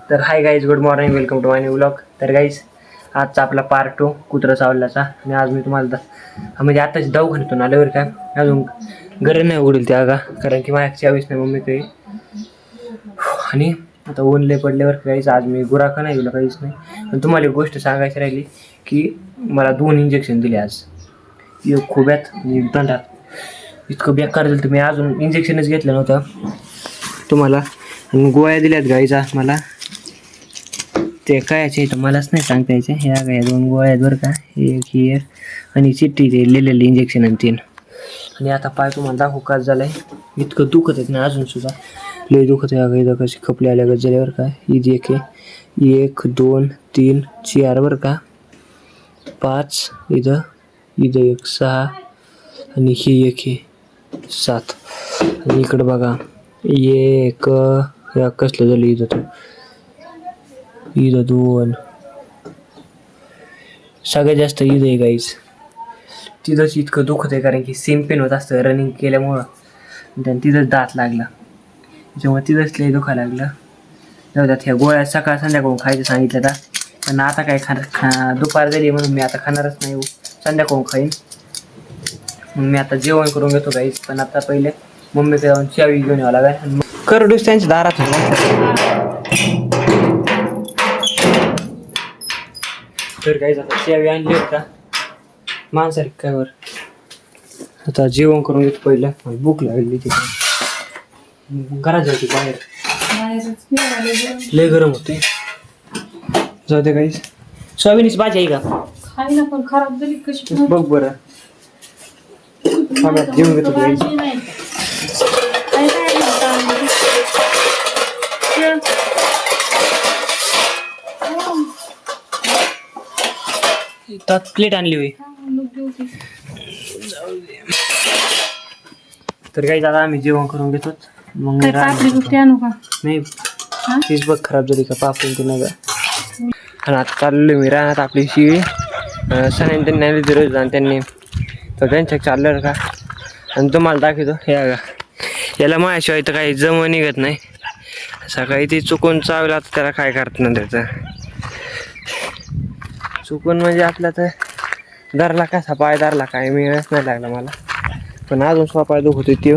तर hi guys, good morning, welcome to my new vlog. तर guys आजचा आपला पार्ट 2 कुत्रा चावल्याचा. आणि आज मी तुम्हाला म्हणजे आताच दवाखान्यातून आलो बरं का. अजून गरज नाही उघडेल त्या का, कारण की माझ्या 24 नाही मम्मी काही. आणि आता ऊन लय पडल्यावर काहीच आज मी गुराखा नाही गेलो, काहीच नाही. पण तुम्हाला एक गोष्ट सांगायची राहिली की मला 2 इंजेक्शन दिले आज, एक खोब्यात आणि एक दंडात. इतकं बेकार झालं तर मी अजून इंजेक्शनच घेतलं नव्हतं तुम्हाला. आणि गोळ्या दिल्यात गाईचा मला, ते कायचे तर मलाच नाही सांगता यायचे. ह्या काय 2 गोळ्या आहेत बरं का, एक ही एक आणि चिठ्ठी ते लिहिलेलं इंजेक्शन आणि 3. आणि आता पाय तुम्हाला दाखवू का झालाय, इतकं दुखत आहेत ना अजून सुद्धा, लय दुखत आहे. अगं इथं कशी खपली आल्या गत झाल्यावर का. इथे एक आहे, 1 2 3 4 बरं का, 5 इथं, इथं 1 6 आणि ही एक आहे 7. आणि इकडं बघा एक कसलं झालं इथं, तर इथं 2, सगळ्यात जास्त इथं आहे गाईज. तिथंच इतकं दुखत आहे, कारण की सेम पेन होत असतं रनिंग केल्यामुळं. आणि तिथंच दात लागला, त्याच्यामुळे तिथंच लय दुखायला लागलं. जाऊ द्यात, ह्या गोळ्या सकाळ संध्याकाळून खायचं सांगितलं का. पण आता काय दुपार झाली म्हणून मी आता खाणारच नाही, संध्याकाळून खाईन. मग मी आता जेवण करून घेतो गाईज. पण आता पहिले मम्मीकडे जाऊन चावी घेऊन यावं लागेल. करडूस त्यांच्या दारात तर गाईज आता चावी आणली होता माणसारी काय वर. आता जेवण करून घेतो पहिलं, भूक लागली तिथे. घरात जायची बाहेर, लय गरम होते. जाऊ दे गाईज. सोयाबीनची भाजी आहे का, खाई ना, पण खराब झाली कशी बघ बरं. जेवण घेतो गाईज. प्लेट आणली होई. तर काही आता आम्ही जेवण करून घेतो. मग नाही तीच बघ खराब झाली का, पापून ती नाही का. आणि आता चाललो मी राहणार आपली शिळी. सणाने त्यांनी आणली रोज आणि त्यांनी तर त्यांच्या चाललं का. आणि तुम्हाला दाखवतो या का, याला माझ्याशिवाय तर काही जमं निघत नाही. सकाळी ती चुकून चावला तर त्याला काय करत ना, त्याचं चुकून म्हणजे आपल्या तर धरला कसा पाय धरला काय मिळत नाही लागला मला. पण अजून स्वतः पाय दुखत होती.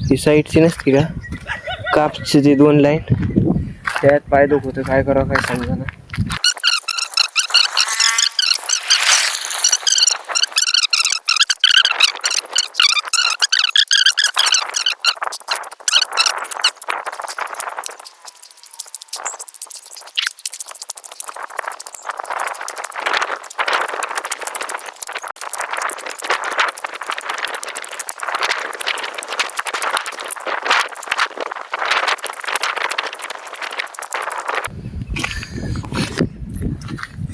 ती साईडची नसती का कापची ती 2 लाईन, त्यात पाय दुखत होतं. काय करावं काय समजा ना.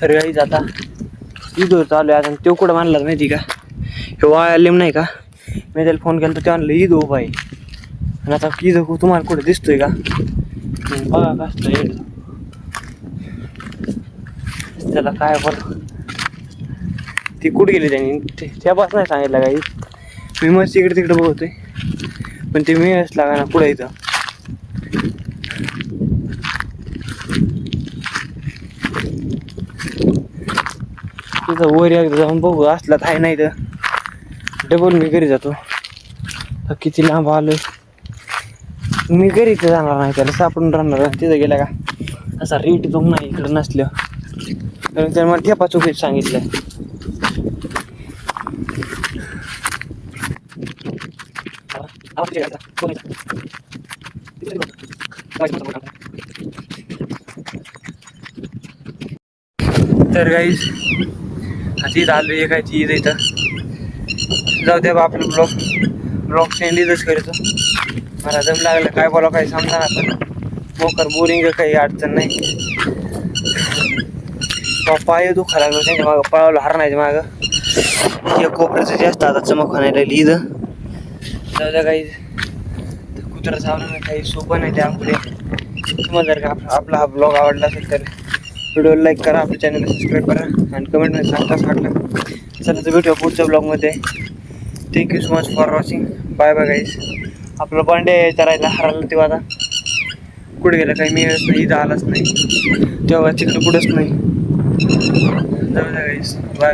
तर गाईज आता ईद चालू आहे. आता तो कुठं मानला माहिती का, हे वाया लिम नाही का, मी त्याला फोन केला तर ते आणलं ईद उभा आहे. आणि आता ईद तुम्हाला कुठं दिसतोय का, बघा कसलं त्याला काय बोल. ती कुठं गेली त्यांनी त्या पास नाही सांगितलं काही. मी मस्त इकडे तिकडे बघतोय, पण ते मिळच लागा ना पुढं इथं. तिथं वर एकदा जाऊन बघू, असला तर आहे. नाही तर डबल मी घरी जातो. तर किती लांब आलोय, मी घरी तर जाणार नाही, त्याला सापडून राहणार. तिथं गेला का असा रेट जाऊन नाही इकडं नसलं, कारण त्याने मला ठेपा चुकीत सांगितलं. तर गाईज आता इथं आलो आहे काय ईद इथं. जाऊ द्या बा, आपलं ब्लॉग सेंड इथंच करतो. मला जम लागलं काय बोला काही समजा ना. पण मोकर बोरिंग काही अडचण नाही. पाय दुखा लागलो त्यांच्या मागं पळावलं हरणायच्या मागं. या कोपऱ्याचं जास्त आता चमक आणायला लागली इथं. जाऊ द्या गाईज, कुत्रा चावलं काही सोपं नाही त्या पुढे. तुम्हाला जर का आपला हा ब्लॉग आवडला असेल तर व्हिडिओला लाईक करा, आपल्या चॅनलला सबस्क्राईब करा आणि कमेंटमध्ये सांगता वाटलं. चला तर भेटूया पुढच्या ब्लॉगमध्ये. Thank you so much for watching. Bye bye guys. आपलं बंडे चरायला हरवलं तेव्हा आता कुठे गेला काही मिळत नाही, इथं आलाच नाही, तेव्हा तिकडं कुठंच नाही. जाऊ द्या गाईस, बाय.